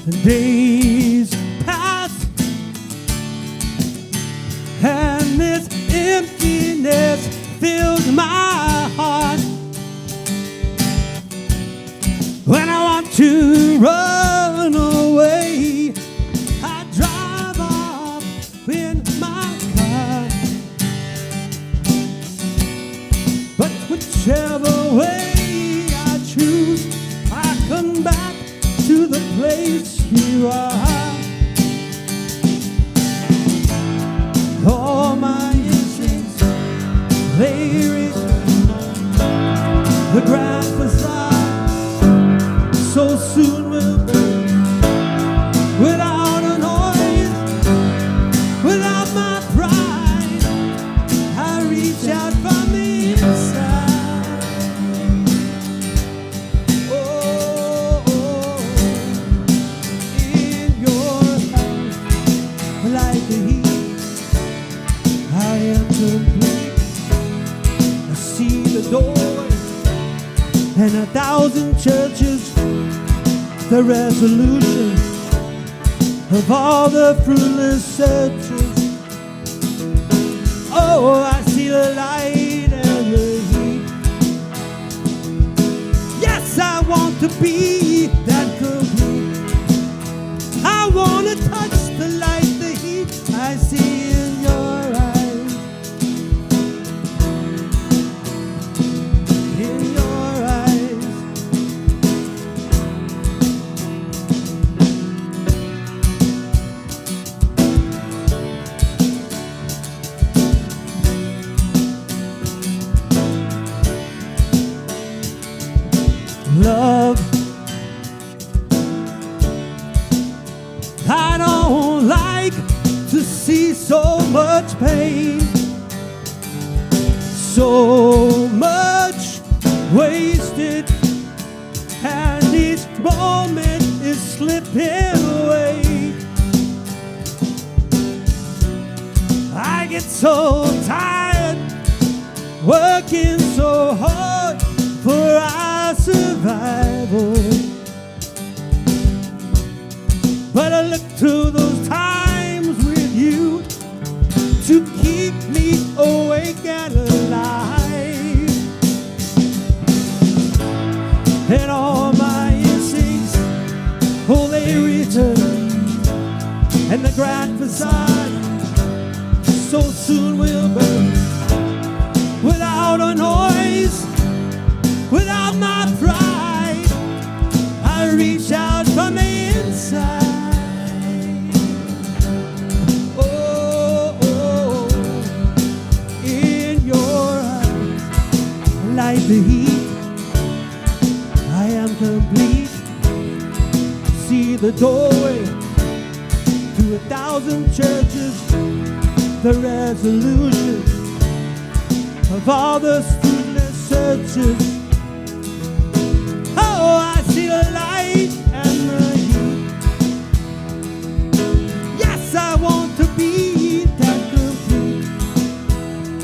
days pass, and this emptiness fills my heart. When I want to run away, I drive off in my car. But whichever way I choose, I come back to the place you are. All my instincts, they reach the grand facade. So soon we'll be without a noise, without my pride. I reach out from the inside. Oh, in your eyes, like the heat, I am complete. I see the doorway and 1,000 churches, the resolution of all the fruitless searches. Oh, I see the light and the heat. Yes, I want to be that complete. I want to touch the light, the heat I see in your eyes. In your eyes. Love, I don't like to see so much pain, so much wasted, and each moment is slipping away. I get so tired working so hard for our survival, but I look to those times with you to keep me awake and alive. And all my instincts, oh, they return, and the grand facade so soon will burn without a noise, without my pride. I reach out from the inside. Oh, oh, in your eyes, like the heat, I am complete. See the doorway to 1,000 churches, the resolution of all the fruitless searches. Oh, I see the light and the heat. Yes, I want to be that complete.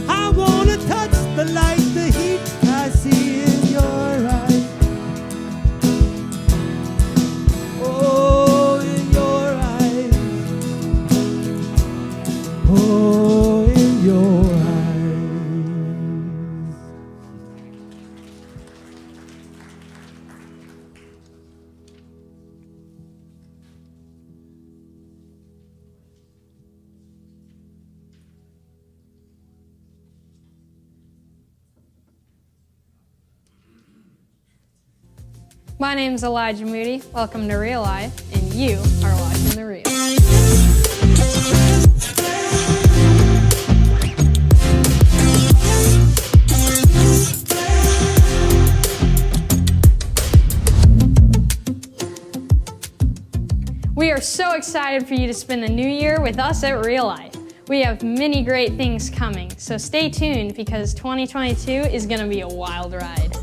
I want to touch the light, the heat I see in your eyes. Oh, in your eyes. Oh, in your eyes. My name's Elijah Moody. Welcome to Real Life, and you are watching The Real. We are so excited for you to spend the new year with us at Real Life. We have many great things coming, so stay tuned because 2022 is going to be a wild ride.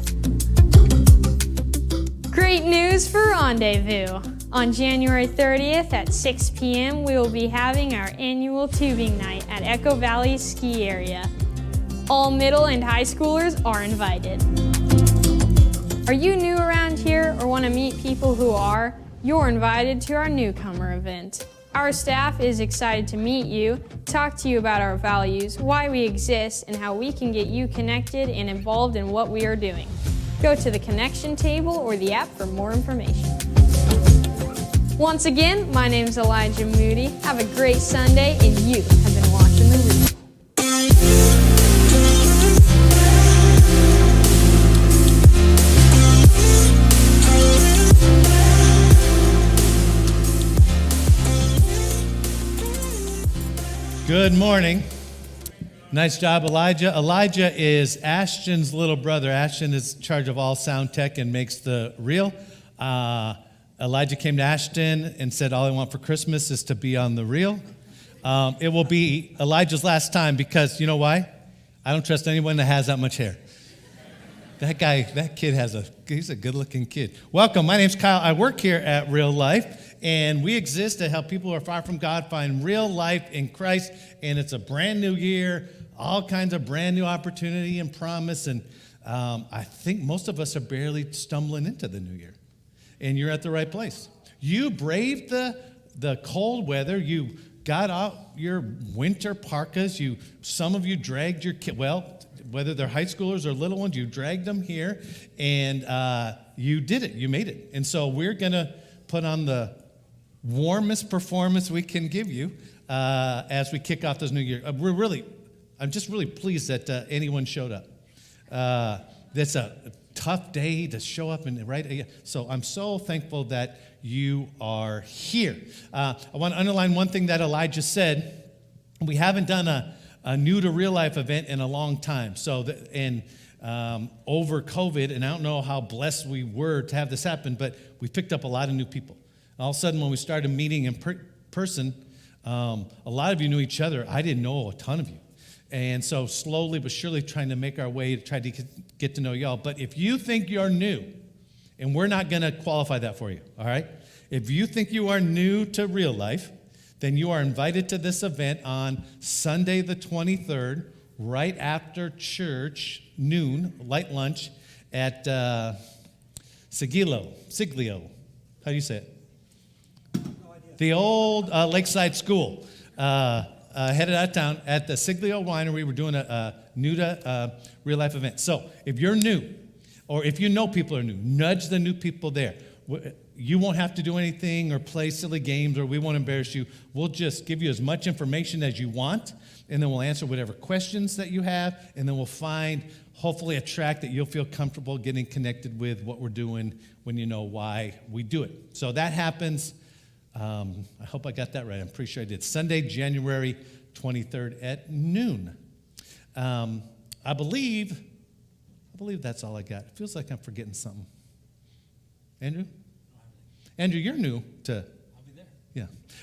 Great news for Rendezvous! On January 30th at 6 p.m. we will be having our annual tubing night at Echo Valley Ski Area. All middle and high schoolers are invited. Are you new around here or want to meet people who are? you're invited to our newcomer event. Our staff is excited to meet you, talk to you about our values, why we exist, and how we can get you connected and involved in what we are doing. Go to the connection table or the app for more information. Once again, my name is Elijah Moody. Have a great Sunday, and you have been watching The Real. Good morning. Nice job, Elijah. Elijah is Ashton's little brother. Ashton is in charge of all sound tech and makes the reel. Elijah came to Ashton and said, all I want for Christmas is to be on the reel. It will be Elijah's last time because, you know why? I don't trust anyone that has that much hair. That kid he's a good-looking kid. Welcome, my name's Kyle. I work here at Real Life, and we exist to help people who are far from God find real life in Christ, and it's a brand new year, all kinds of brand new opportunity and promise, and I think most of us are barely stumbling into the new year, and you're at the right place. You braved the cold weather. You got out your winter parkas. Some of you dragged your kid, whether they're high schoolers or little ones, you dragged them here, and you did it. You made it. And so we're going to put on the warmest performance we can give you as we kick off this new year. I'm just really pleased that anyone showed up. That's a tough day to show up, so I'm so thankful that you are here. I want to underline one thing that Elijah said. We haven't done a new to real life event in a long time. Over COVID, and I don't know how blessed we were to have this happen, but we picked up a lot of new people. All of a sudden, when we started meeting in person, a lot of you knew each other. I didn't know a ton of you. And so slowly but surely trying to make our way to try to get to know y'all. But if you think you're new, and we're not going to qualify that for you, all right? If you think you are new to real life, then you are invited to this event on Sunday the 23rd, right after church, noon, light lunch, at Siglio. How do you say it? No idea. The old Lakeside School. Headed out of town at the Siglio Winery. We're doing a new to real life event. So if you're new, or if you know people are new, nudge the new people there. You won't have to do anything or play silly games, or we won't embarrass you. We'll just give you as much information as you want, and then we'll answer whatever questions that you have, and then we'll find, hopefully, a track that you'll feel comfortable getting connected with what we're doing when you know why we do it. So that happens, I hope I got that right. I'm pretty sure I did. Sunday, January 23rd at noon. I believe that's all I got. It feels like I'm forgetting something. Andrew? Andrew, you're new to. I'll be there.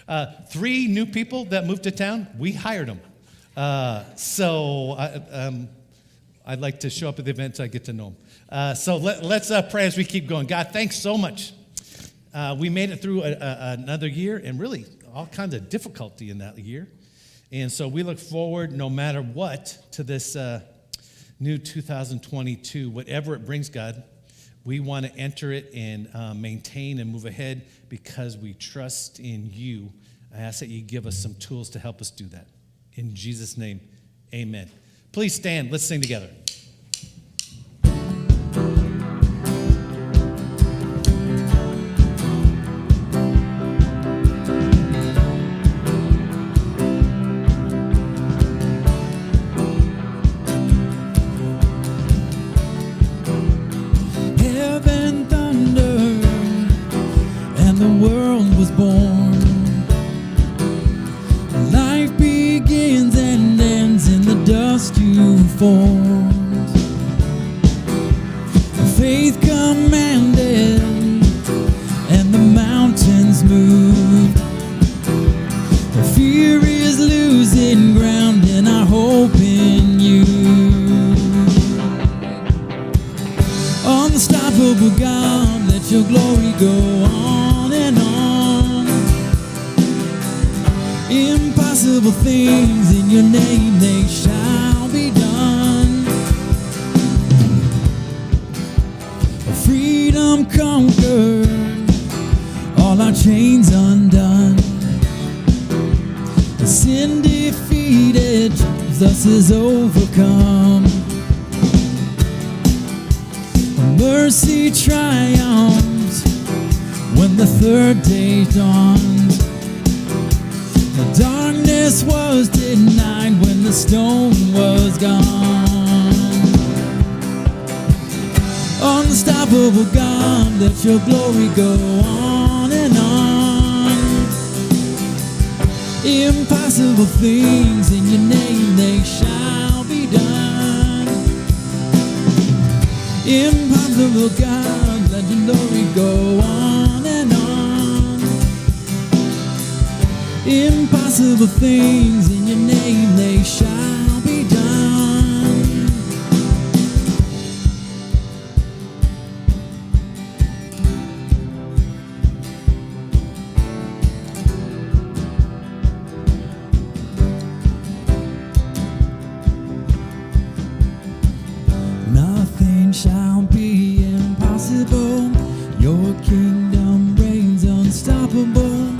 Yeah. 3 new people that moved to town, we hired them. I'd like to show up at the event so I get to know them. So let's pray as we keep going. God, thanks so much. We made it through another year, and really all kinds of difficulty in that year. And so we look forward, no matter what, to this new 2022, whatever it brings, God. We want to enter it and maintain and move ahead because we trust in you. I ask that you give us some tools to help us do that. In Jesus' name, amen. Please stand. Let's sing together. Faith commanded, and the mountains moved. The fear is losing ground, and I hope in you. Unstoppable God, let your glory go on and on. Impossible things in your name, they shall be done. Freedom conquered, all all our chains undone. Sin defeated, Jesus is overcome. Mercy triumphs when the third day dawned. The darkness was denied when the stone was gone. Unstoppable God, let your glory go on and on. Impossible things in your name, they shall be done. Impossible God, let your glory go on and on. Impossible things in your name, they shall be done. Nothing shall be impossible. Your kingdom reigns unstoppable.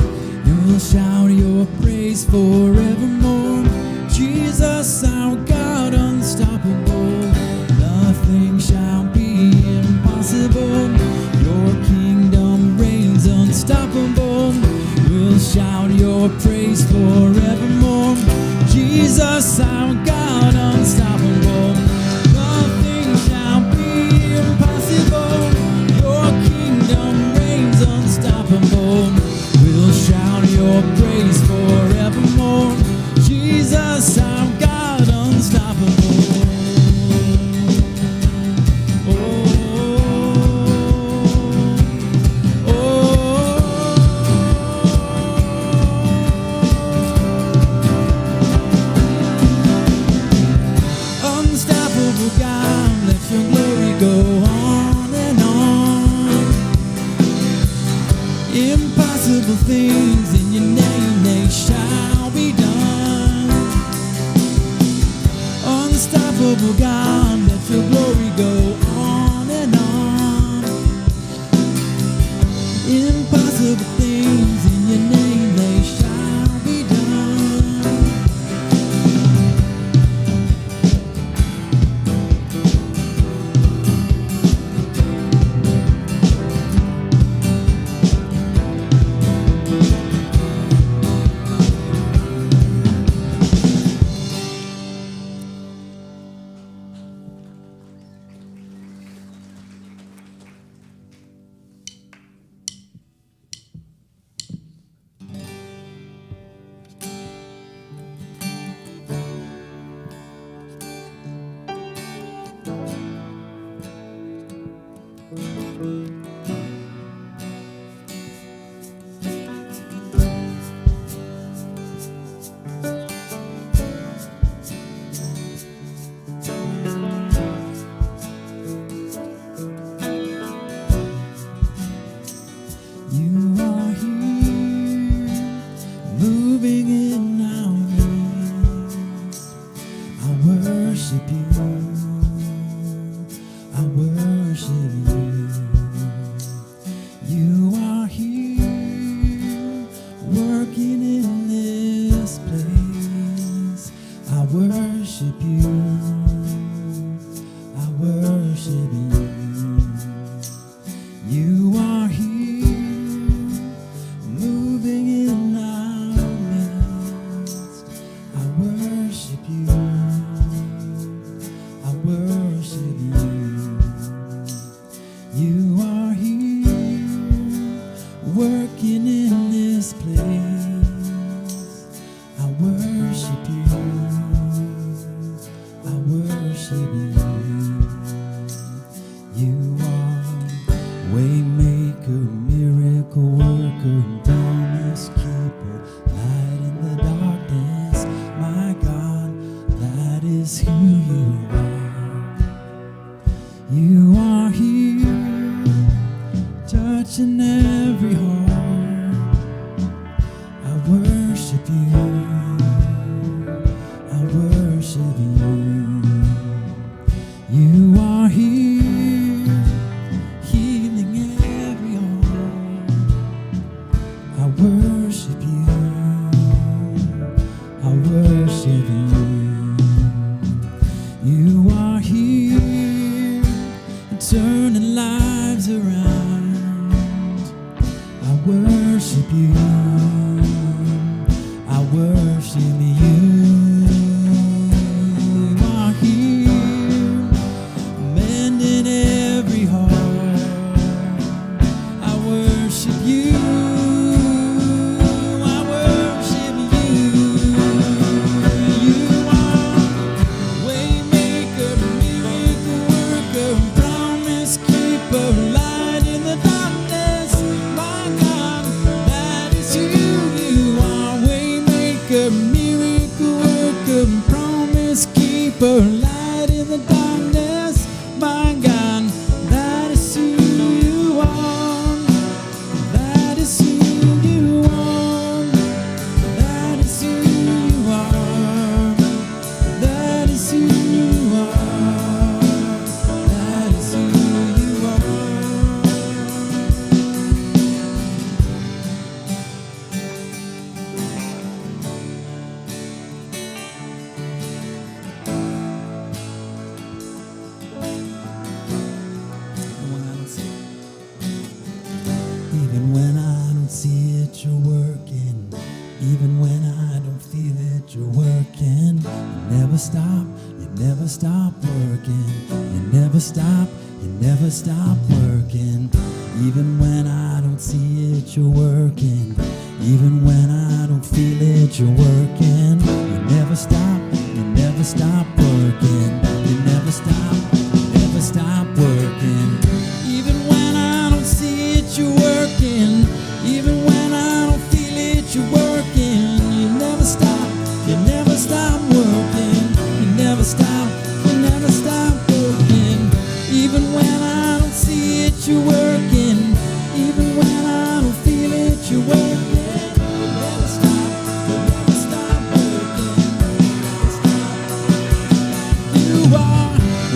You'll shout your praise forevermore. Jesus, our God, unstoppable. Nothing shall be impossible. Your kingdom reigns unstoppable. We'll shout your praise forevermore. Jesus, our God, unstoppable. Nothing shall be impossible. Your kingdom reigns unstoppable. We'll shout your praise forevermore. Jesus, our God, unstoppable. Unstoppable God, let your glory go on and on. Impossible things in your name, they shall be done. Unstoppable God, let your glory go on and on. Impossible things in your name, they shall be done. You are here, moving in our midst. I worship you. I worship you. You are here, working in this place. I worship you. I worship you. You are here, moving in our midst. I worship you. I worship you. You are here, working in this place. I worship you. I worship you. You are Waymaker, miracle worker, promise keeper, light in the darkness. My God, that is who you are. You are here, touching every heart. I worship you. I worship you. You are here, healing every heart. keeper, light in the darkness. My God, that is who you are. That is who you are. That is who you are. That is who you are. That is who you are. Even when I don't see it, you're working. Even when I don't feel it, you're working. You never stop working. You never stop working. Even when I don't see it, you're working. Even when I don't feel it, you're working. You never stop working. You never stop working. Even when I don't see it, you're working. Even when I don't feel it, you're working. You never stop working. You never stop working. Even when I don't see it, you're working. Even when I don't feel it, you're working. You never stop working. You are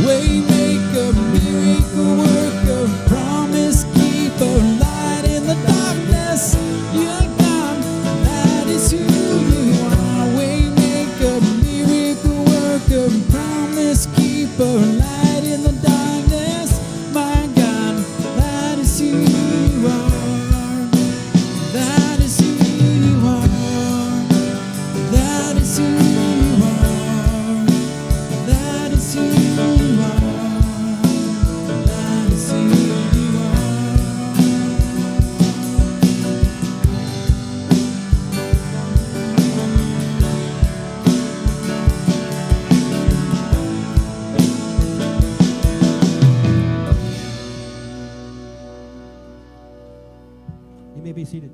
waymaker, miracle worker, promise keeper, light in the darkness. You're God, that is who you are. Waymaker, miracle worker, promise keeper, light in the darkness. My God, that is who you are. That is who you are. That is who you are. That is who you are. That is who you are. You may be seated.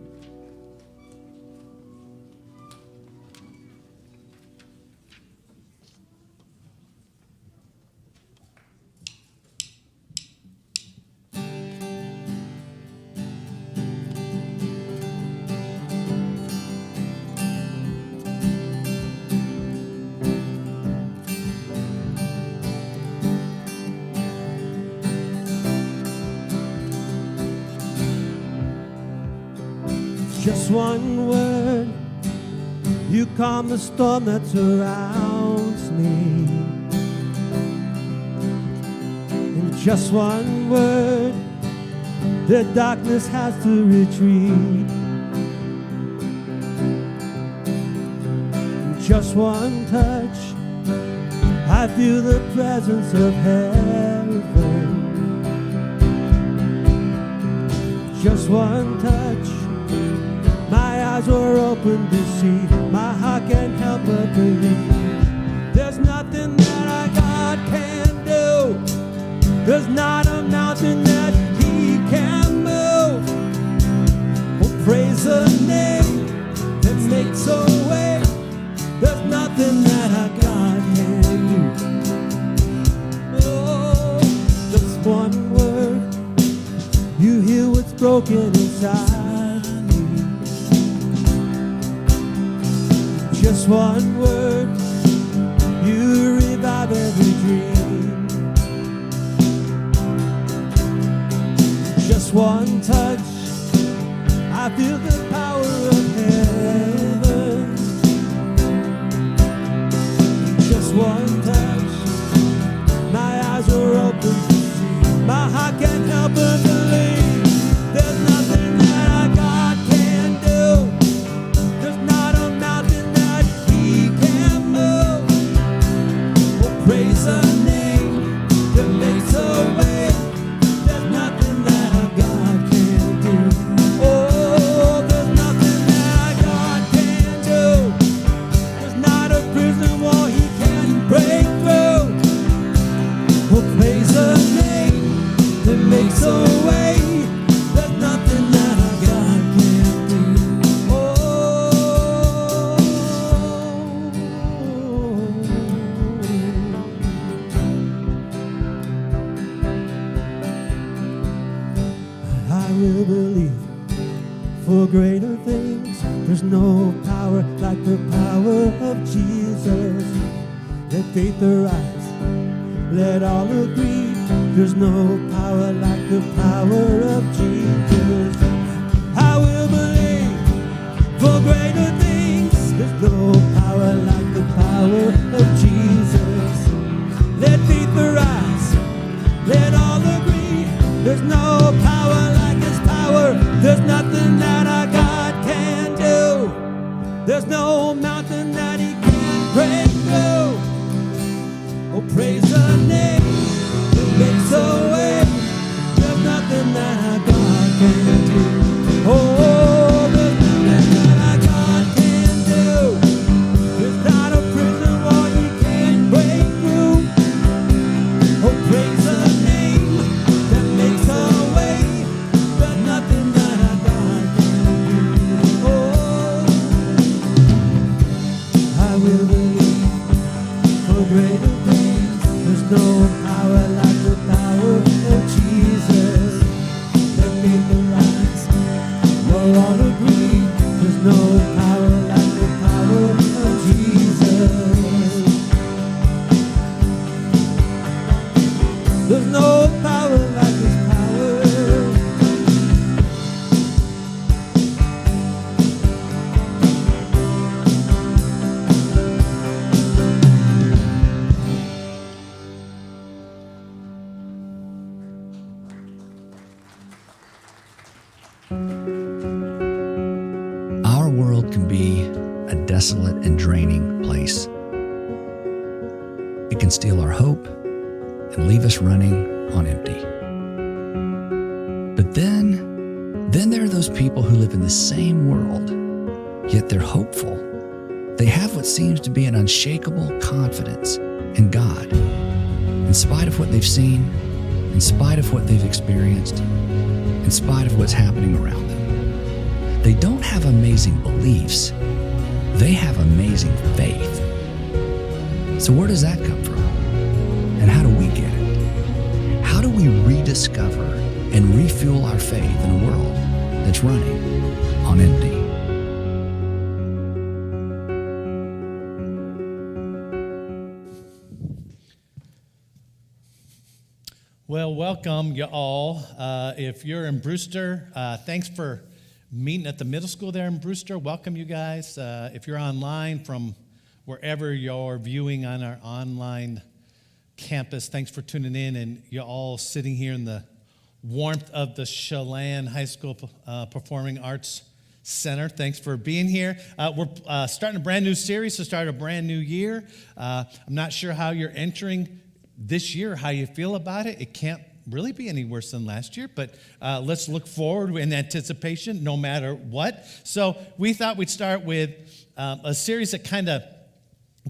Just one word, you calm the storm that surrounds me. In just one word, the darkness has to retreat. In just one touch, I feel the presence of heaven. Just one touch, my eyes were open to see. My heart can't help but believe. There's nothing that our God can't do. There's not a mountain that He can move. Well, praise the name that makes a way. There's nothing that our God can't do. Oh, just one word, you heal what's broken inside. Just one word, you revive every dream. Just one touch, I feel the power of heaven. Just one touch, my eyes are open to see. My heart can't help but believe. There's nothing that our God can do. There's not a mountain that He can move. Well, praise the name that makes a way. There's nothing that our God can do. Oh, there's nothing that our God can do. There's not a prison wall He can break through. Well, praise the name that makes a way. There's nothing that our God can't do. Oh, I will believe for greater things. There's no power like the power of Jesus. Let faith arise, let all agree. There's no power like the power of Jesus. I will believe for greater things. There's no power like the power of Jesus. Let faith arise, let all agree. There's no power like His power. There's nothing that our God can do. There's no mountain that He can't break through. Oh, praise the name that makes a way. There's nothing that our God can do. Oh, there's nothing that our God can do. There's not a prison wall He can't break through. Oh, praise the name that makes a way. There's nothing that our God can do. Oh, I will believe for greater things. There's no power like the power of Jesus. Let faith arise, we'll all agree. There's no power like the power of Jesus. There's no power like His power. Our world can be a desolate and draining place. It can steal our hope and leave us running on empty. But then there are those people who live in the same world, yet they're hopeful. They have what seems to be an unshakable confidence in God, in spite of what they've seen, in spite of what they've experienced, in spite of what's happening around them. They don't have amazing beliefs. They have amazing faith. So where does that come from? And how do we get it? How do we rediscover and refuel our faith in a world that's running on empty? Well, welcome you all. If you're in Brewster, thanks for meeting at the middle school there in Brewster. Welcome, you guys. If you're online from wherever you're viewing on our online campus, thanks for tuning in. And you're all sitting here in the warmth of the Chelan High School Performing Arts Center. Thanks for being here. We're starting a brand new series to start a brand new year. I'm not sure how you're entering this year, how you feel about it. It can't really be any worse than last year, but let's look forward in anticipation no matter what. So we thought we'd start with a series that kind of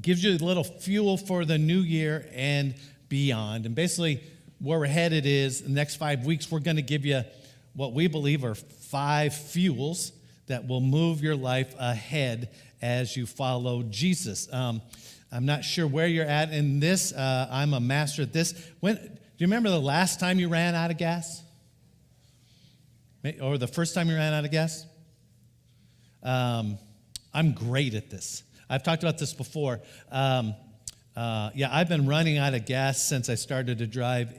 gives you a little fuel for the new year and beyond. And basically where we're headed is the next 5 weeks, we're going to give you what we believe are 5 fuels that will move your life ahead as you follow Jesus. I'm not sure where you're at in this. I'm a master at this. Do you remember the last time you ran out of gas? Or the first time you ran out of gas? I'm great at this. I've talked about this before. I've been running out of gas since I started to drive.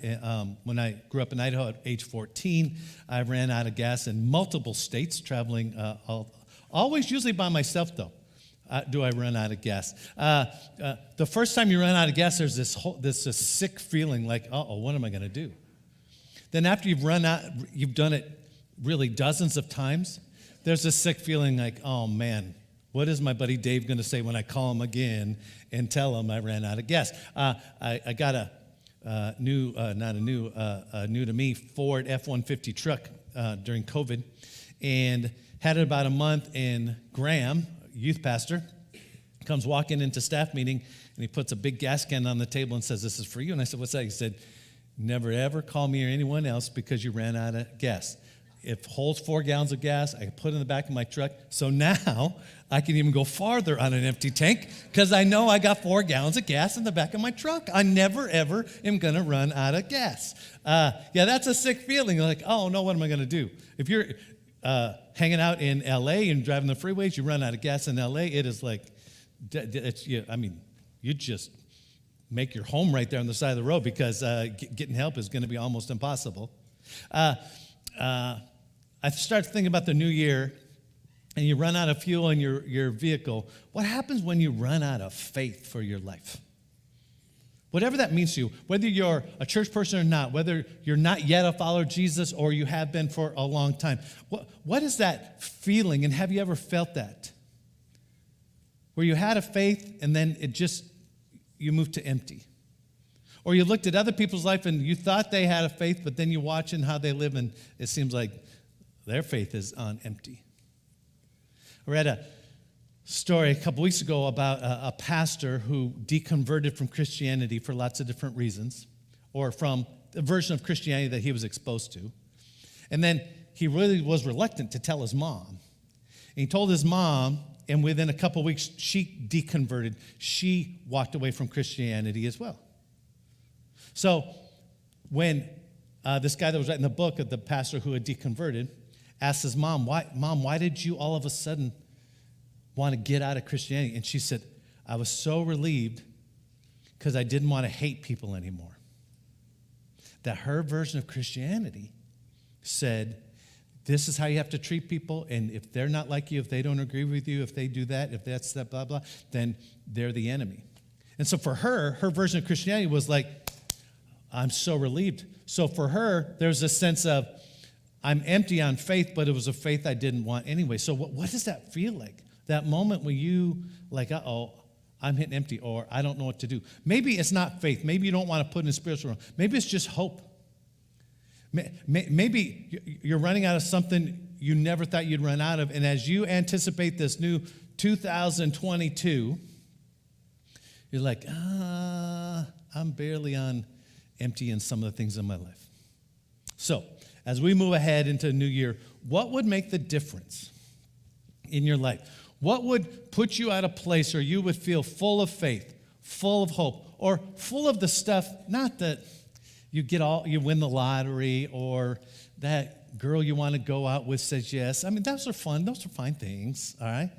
When I grew up in Idaho at age 14, I ran out of gas in multiple states, traveling, always usually by myself, though. Do I run out of gas? The first time you run out of gas, there's this sick feeling like, what am I going to do? Then after you've run out, you've done it really dozens of times, there's this sick feeling like, oh man, what is my buddy Dave going to say when I call him again and tell him I ran out of gas? I got a new to me Ford F-150 truck during COVID, and had it about a month. And Graham, youth pastor, comes walking into staff meeting, and he puts a big gas can on the table and says, "This is for you." And I said, "What's that?" He said, "Never ever call me or anyone else because you ran out of gas. It holds 4 gallons of gas. I can put it in the back of my truck. So now I can even go farther on an empty tank because I know I got 4 gallons of gas in the back of my truck. I never, ever am going to run out of gas. That's a sick feeling. Like, oh, no, what am I going to do? If you're hanging out in L.A. and driving the freeways, you run out of gas in L.A., it is like, you just make your home right there on the side of the road because getting help is going to be almost impossible. I started thinking about the new year, and you run out of fuel in your vehicle. What happens when you run out of faith for your life? Whatever that means to you, whether you're a church person or not, whether you're not yet a follower of Jesus or you have been for a long time, what is that feeling, and have you ever felt that? Where you had a faith and then you moved to empty. Or you looked at other people's life and you thought they had a faith, but then you're watching how they live and it seems like their faith is on empty. I read a story a couple weeks ago about a pastor who deconverted from Christianity for lots of different reasons, or from the version of Christianity that he was exposed to. And then he really was reluctant to tell his mom. And he told his mom, and within a couple weeks, she deconverted. She walked away from Christianity as well. So when this guy that was writing the book of the pastor who had deconverted asked his mom, why did you all of a sudden want to get out of Christianity? And she said, I was so relieved because I didn't want to hate people anymore. That her version of Christianity said, this is how you have to treat people, and if they're not like you, if they don't agree with you, if they do that, if that's that, blah, blah, then they're the enemy. And so for her version of Christianity was like, I'm so relieved. So for her, there's a sense of, I'm empty on faith, but it was a faith I didn't want anyway. So what does that feel like? That moment when you like, I'm hitting empty, or I don't know what to do. Maybe it's not faith. Maybe you don't want to put in a spiritual realm. Maybe it's just hope. Maybe you're running out of something you never thought you'd run out of, and as you anticipate this new 2022, you're like, I'm barely on empty in some of the things in my life. So, as we move ahead into a new year, what would make the difference in your life? What would put you at a place where you would feel full of faith, full of hope, or full of the stuff, not that you win the lottery, or that girl you want to go out with says yes. I mean, those are fun. Those are fine things, all right?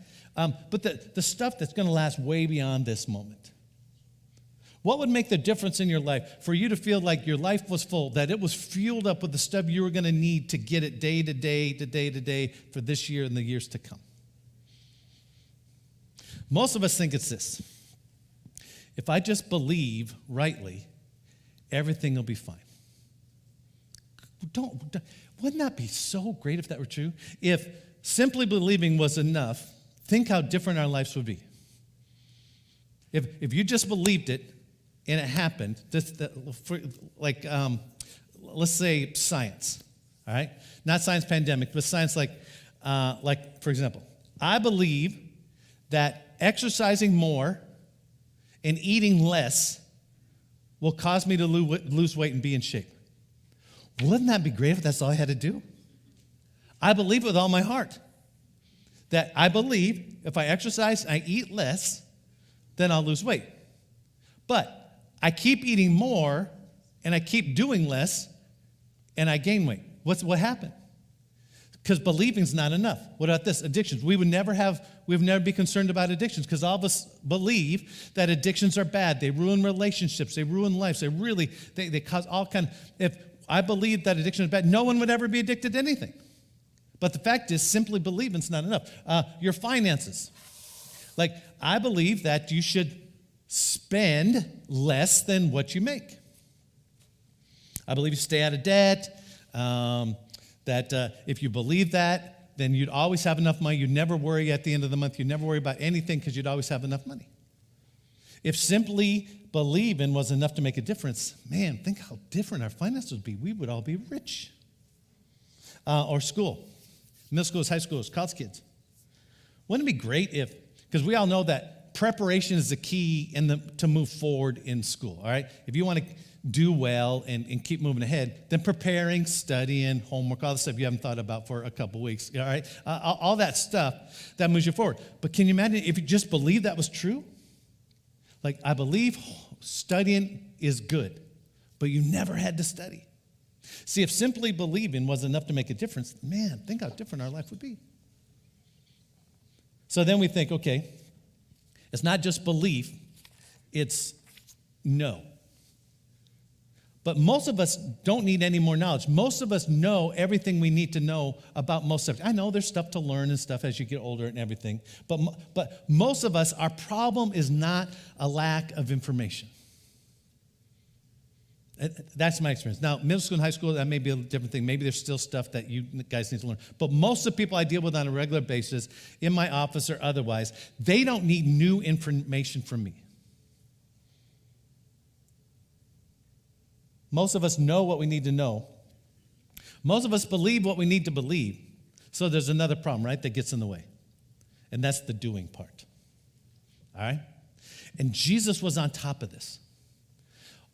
But the stuff that's going to last way beyond this moment. What would make the difference in your life for you to feel like your life was full, that it was fueled up with the stuff you were going to need to get it day to day to day to day for this year and the years to come? Most of us think it's this. If I just believe rightly, everything will be fine. Wouldn't that be so great if that were true? If simply believing was enough, think how different our lives would be. If you just believed it and it happened, let's say science, all right? Not science pandemic, but science like for example, I believe that exercising more and eating less will cause me to lose weight and be in shape. Wouldn't that be great if that's all I had to do? I believe with all my heart that I believe if I exercise and I eat less, then I'll lose weight. But I keep eating more and I keep doing less and I gain weight. What happened? Because believing's not enough. What about this? Addictions. We would never be concerned about addictions because all of us believe that addictions are bad. They ruin relationships. They ruin lives. They cause all kind of, if I believe that addiction is bad, no one would ever be addicted to anything. But the fact is, simply believing's not enough. Your finances. Like, I believe that you should spend less than what you make. I believe you stay out of debt. That if you believe that, then you'd always have enough money. You'd never worry at the end of the month. You'd never worry about anything because you'd always have enough money. If simply believing was enough to make a difference, man, think how different our finances would be. We would all be rich. Or school, middle schools, high schools, college kids. Wouldn't it be great if, because we all know that preparation is the key to move forward in school, all right? If you want to do well and keep moving ahead, then preparing, studying, homework, all the stuff you haven't thought about for a couple weeks, all right? All that stuff, that moves you forward. But can you imagine if you just believed that was true? Like, I believe studying is good, but you never had to study. See, if simply believing was enough to make a difference, man, think how different our life would be. So then we think, okay, it's not just belief, it's know. But most of us don't need any more knowledge. Most of us know everything we need to know about most subjects. I know there's stuff to learn and stuff as you get older and everything, but most of us, our problem is not a lack of information. That's my experience. Now, middle school and high school, that may be a different thing. Maybe there's still stuff that you guys need to learn. But most of the people I deal with on a regular basis, in my office or otherwise, they don't need new information from me. Most of us know what we need to know. Most of us believe what we need to believe. So there's another problem, right, that gets in the way. And that's the doing part. All right? And Jesus was on top of this.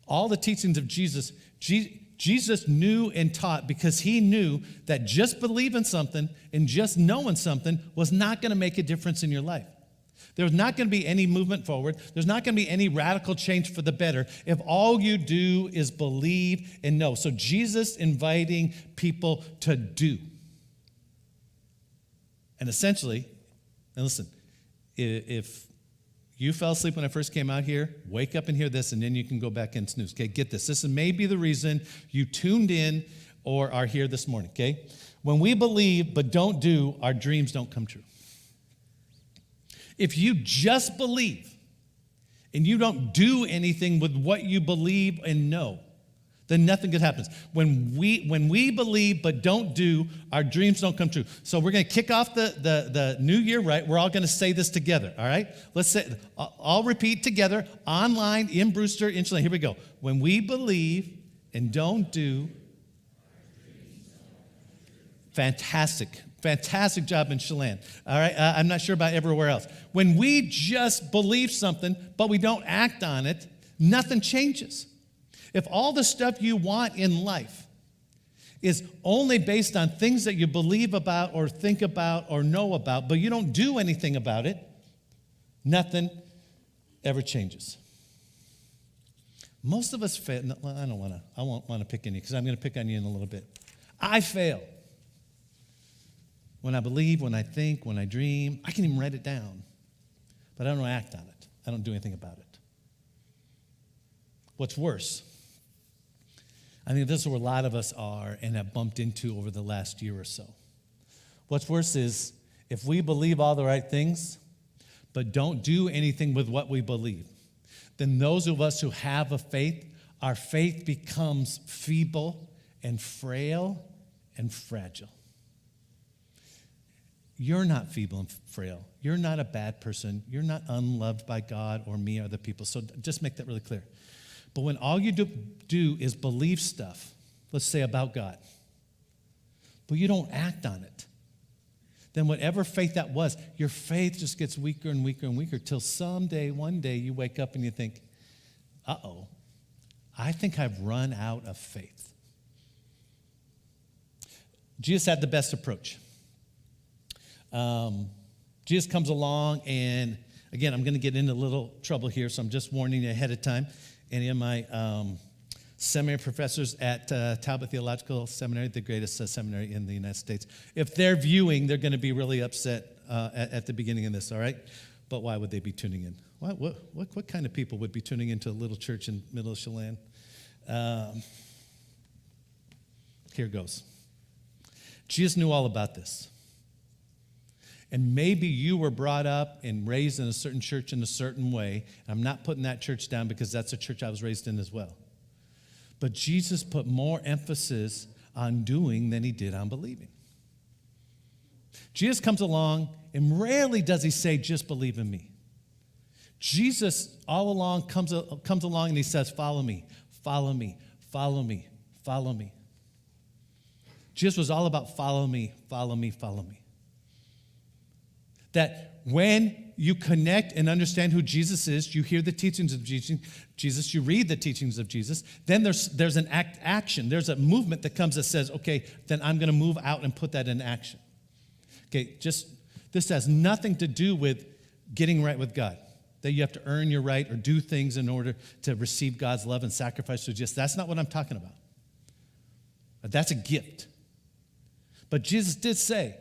All the teachings of Jesus, Jesus knew and taught because he knew that just believing something and just knowing something was not going to make a difference in your life. There's not going to be any movement forward. There's not going to be any radical change for the better if all you do is believe and know. So Jesus inviting people to do. And essentially, and listen, if you fell asleep when I first came out here, wake up and hear this, and then you can go back and snooze. Okay, get this. This may be the reason you tuned in or are here this morning, okay? When we believe but don't do, our dreams don't come true. If you just believe and you don't do anything with what you believe and know, then nothing good happens. When we believe but don't do, our dreams don't come true. So we're going to kick off the new year, right? We're all going to say this together, all right? Let's say, I'll repeat together, online, in Brewster, in Chelan. Here we go. When we believe and don't do, fantastic job in Chelan. All right, I'm not sure about everywhere else. When we just believe something, but we don't act on it, nothing changes. If all the stuff you want in life is only based on things that you believe about or think about or know about, but you don't do anything about it, nothing ever changes. Most of us fail. No, I won't want to pick on you because I'm going to pick on you in a little bit. I fail. When I believe, when I think, when I dream, I can even write it down, but I don't act on it. I don't do anything about it. What's worse, I think this is where a lot of us are and have bumped into over the last year or so. What's worse is if we believe all the right things, but don't do anything with what we believe, then those of us who have a faith, our faith becomes feeble and frail and fragile. You're not feeble and frail. You're not a bad person. You're not unloved by God or me or other people. So just make that really clear. But when all you do is believe stuff, let's say about God, but you don't act on it, then whatever faith that was, your faith just gets weaker and weaker and weaker till someday, one day, you wake up and you think, uh-oh, I think I've run out of faith. Jesus had the best approach. Jesus comes along, and again, I'm going to get into a little trouble here, so I'm just warning you ahead of time. Any of my seminary professors at Talbot Theological Seminary, the greatest seminary in the United States, if they're viewing, they're going to be really upset at the beginning of this, all right? But why would they be tuning in? What kind of people would be tuning into a little church in the middle of Chelan? Here goes. Jesus knew all about this. And maybe you were brought up and raised in a certain church in a certain way. I'm not putting that church down because that's a church I was raised in as well. But Jesus put more emphasis on doing than he did on believing. Jesus comes along, and rarely does he say, just believe in me. Jesus all along comes along and he says, follow me, follow me, follow me, follow me. Jesus was all about follow me, follow me, follow me. That when you connect and understand who Jesus is, you hear the teachings of Jesus, you read the teachings of Jesus, then there's an action. There's a movement that comes that says, okay, then I'm going to move out and put that in action. Okay, this has nothing to do with getting right with God, that you have to earn your right or do things in order to receive God's love and sacrifice. That's not what I'm talking about. That's a gift. But Jesus did say,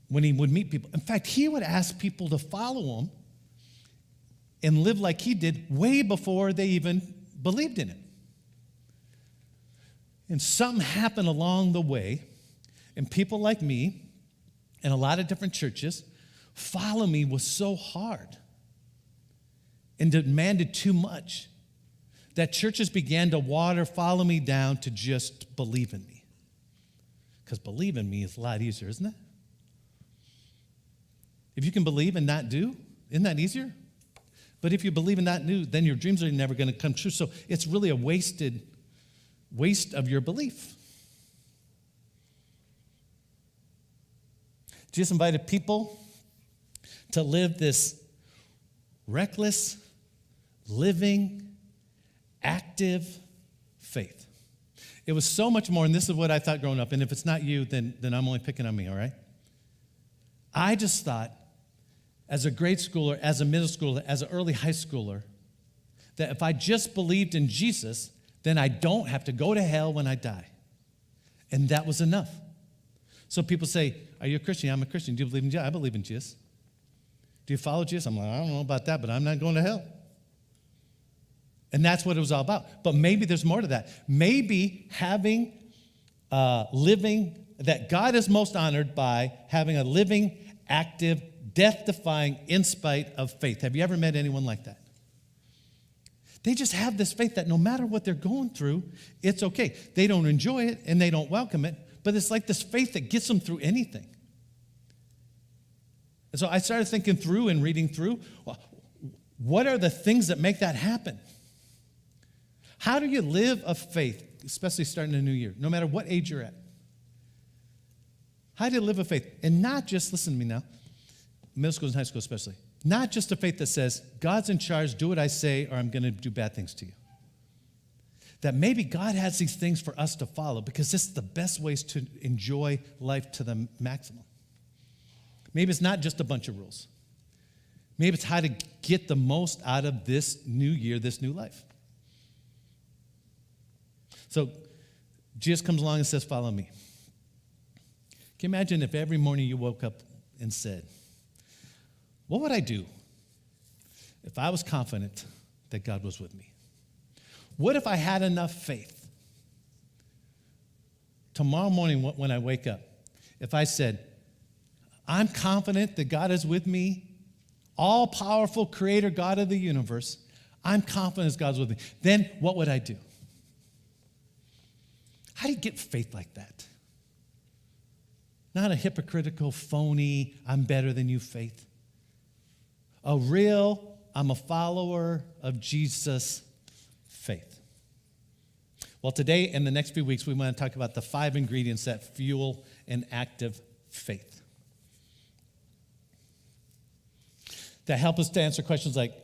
when he would meet people, in fact, he would ask people to follow him and live like he did way before they even believed in him. And something happened along the way, and people like me and a lot of different churches, follow me was so hard and demanded too much that churches began to water follow me down to just believe in me. Because believe in me is a lot easier, isn't it? If you can believe and not do, isn't that easier? But if you believe and not do, then your dreams are never going to come true. So it's really a waste of your belief. Jesus invited people to live this reckless, living, active faith. It was so much more, and this is what I thought growing up, and if it's not you, then I'm only picking on me, all right? I just thought, as a grade schooler, as a middle schooler, as an early high schooler, that if I just believed in Jesus, then I don't have to go to hell when I die. And that was enough. So people say, are you a Christian? I'm a Christian. Do you believe in Jesus? I believe in Jesus. Do you follow Jesus? I'm like, I don't know about that, but I'm not going to hell. And that's what it was all about. But maybe there's more to that. Maybe having living, that God is most honored by having a living, active, death-defying, in spite of faith. Have you ever met anyone like that? They just have this faith that no matter what they're going through, it's okay. They don't enjoy it and they don't welcome it, but it's like this faith that gets them through anything. And so I started thinking through and reading through, well, what are the things that make that happen? How do you live a faith, especially starting a new year, no matter what age you're at? How do you live a faith? And not just, listen to me now, middle school and high school especially, not just a faith that says, God's in charge, do what I say, or I'm going to do bad things to you. That maybe God has these things for us to follow because this is the best ways to enjoy life to the maximum. Maybe it's not just a bunch of rules. Maybe it's how to get the most out of this new year, this new life. So Jesus comes along and says, follow me. Can you imagine if every morning you woke up and said, what would I do if I was confident that God was with me? What if I had enough faith? Tomorrow morning when I wake up, if I said, I'm confident that God is with me, all-powerful creator, God of the universe, I'm confident God's with me, then what would I do? How do you get faith like that? Not a hypocritical, phony, I'm better than you faith. A real, I'm a follower of Jesus faith. Well, today and the next few weeks, we want to talk about the 5 ingredients that fuel an active faith. That help us to answer questions like,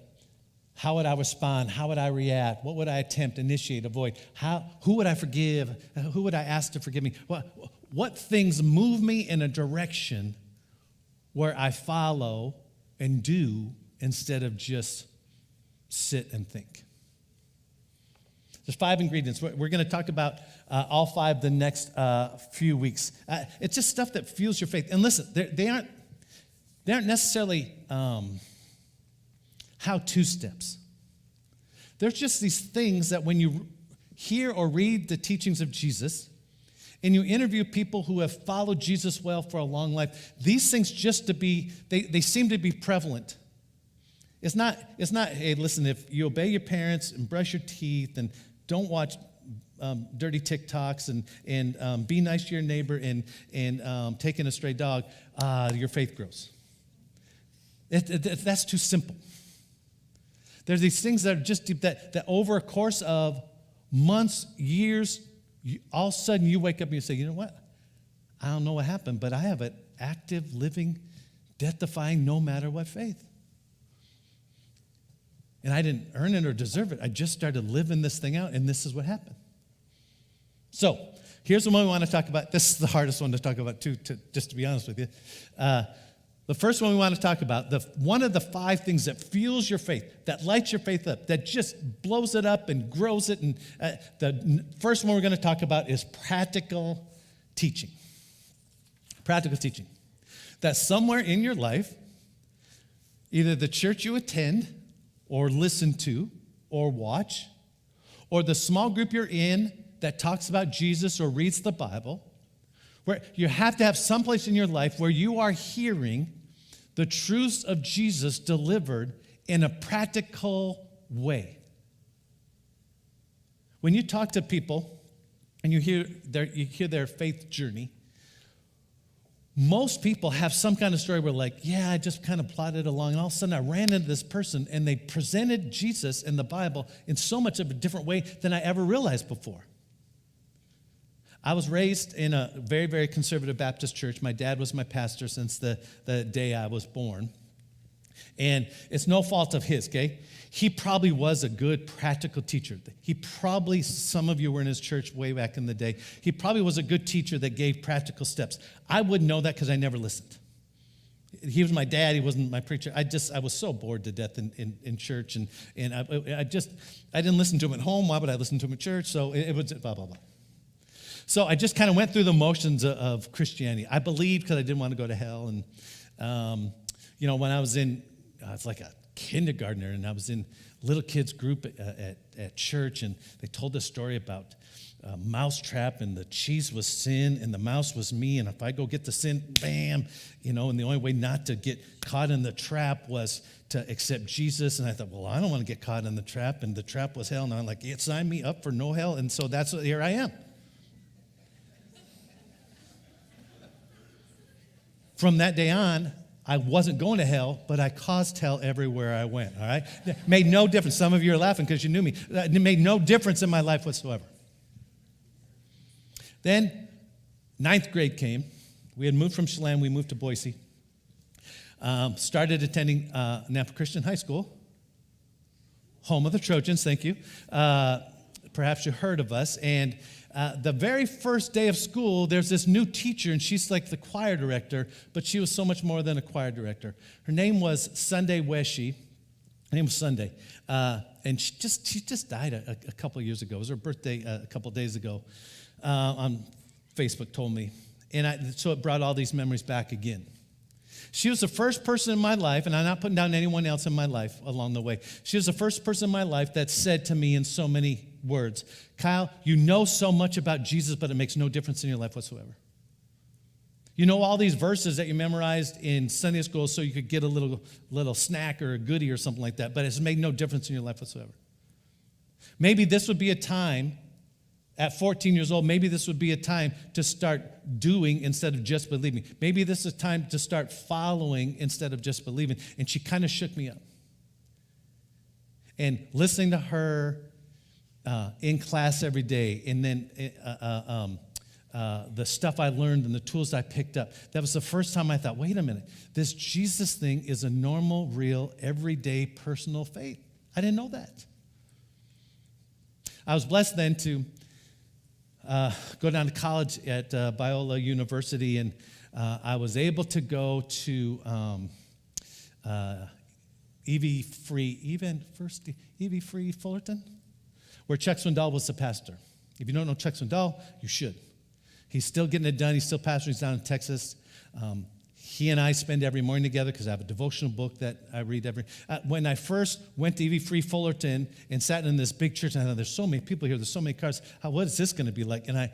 how would I respond? How would I react? What would I attempt, initiate, avoid? Who would I forgive? Who would I ask to forgive me? What things move me in a direction where I follow and do instead of just sit and think? There's 5 ingredients. We're going to talk about all 5 the next few weeks. It's just stuff that fuels your faith. And listen, they aren't necessarily how-to steps. There's just these things that when you hear or read the teachings of Jesus and you interview people who have followed Jesus well for a long life, these things they seem to be prevalent. It's not, hey, listen, if you obey your parents and brush your teeth and don't watch dirty TikToks and be nice to your neighbor and take in a stray dog, your faith grows. That's too simple. There's these things that are just deep that over a course of months, years, all of a sudden you wake up and you say, you know what? I don't know what happened, but I have an active, living, death-defying, no matter what faith. And I didn't earn it or deserve it. I just started living this thing out, and this is what happened. So here's the one we want to talk about. This is the hardest one to talk about, too, just to be honest with you. The first one we want to talk about, one of the 5 things that fuels your faith, that lights your faith up, that just blows it up and grows it. And the first one we're going to talk about is practical teaching. Practical teaching. That somewhere in your life, either the church you attend or listen to or watch, or the small group you're in that talks about Jesus or reads the Bible, where you have to have some place in your life where you are hearing the truths of Jesus delivered in a practical way. When you talk to people and you hear their faith journey, most people have some kind of story where yeah, I just kind of plodded along, and all of a sudden I ran into this person, and they presented Jesus and the Bible in so much of a different way than I ever realized before. I was raised in a very, very conservative Baptist church. My dad was my pastor since the day I was born. And it's no fault of his, okay? He probably was a good practical teacher. Some of you were in his church way back in the day. He probably was a good teacher that gave practical steps. I wouldn't know that because I never listened. He was my dad. He wasn't my preacher. I was so bored to death in church. And I didn't listen to him at home. Why would I listen to him at church? So it was blah, blah, blah. So I just kind of went through the motions of Christianity. I believed because I didn't want to go to hell. And, when I was like a kindergartner, and I was in little kids group at church, and they told this story about a mouse trap, and the cheese was sin, and the mouse was me, and if I go get the sin, bam, and the only way not to get caught in the trap was to accept Jesus. And I thought, well, I don't want to get caught in the trap, and the trap was hell, and I'm like, sign me up for no hell, and so here I am. From that day on, I wasn't going to hell, but I caused hell everywhere I went, all right? It made no difference. Some of you are laughing because you knew me. It made no difference in my life whatsoever. Then, 9th grade came. We had moved from Chelan. We moved to Boise. Started attending Napa Christian High School, home of the Trojans, thank you. Perhaps you heard of us. And the very first day of school, there's this new teacher, and she's like the choir director, but she was so much more than a choir director. Her name was Sunday Weshi. Her name was Sunday. And she just died a couple of years ago. It was her birthday a couple of days ago. On Facebook told me. And so it brought all these memories back again. She was the first person in my life, and I'm not putting down anyone else in my life along the way. She was the first person in my life that said to me in so many words, Kyle, you know so much about Jesus, but it makes no difference in your life whatsoever. You know all these verses that you memorized in Sunday school so you could get a little snack or a goodie or something like that, but it's made no difference in your life whatsoever. Maybe this would be a time, at 14 years old, maybe this would be a time to start doing instead of just believing. Maybe this is a time to start following instead of just believing. And she kind of shook me up. And listening to her in class every day, and then the stuff I learned and the tools I picked up, that was the first time I thought, wait a minute, this Jesus thing is a normal, real, everyday, personal faith. I didn't know that. I was blessed then to go down to college at Biola University, and I was able to go to EV Free Fullerton, where Chuck Swindoll was the pastor. If you don't know Chuck Swindoll, you should. He's still getting it done. He's still pastoring. He's down in Texas. He and I spend every morning together because I have a devotional book that I read every. When I first went to EV Free Fullerton and sat in this big church, and I thought, there's so many people here, there's so many cars. What is this going to be like? And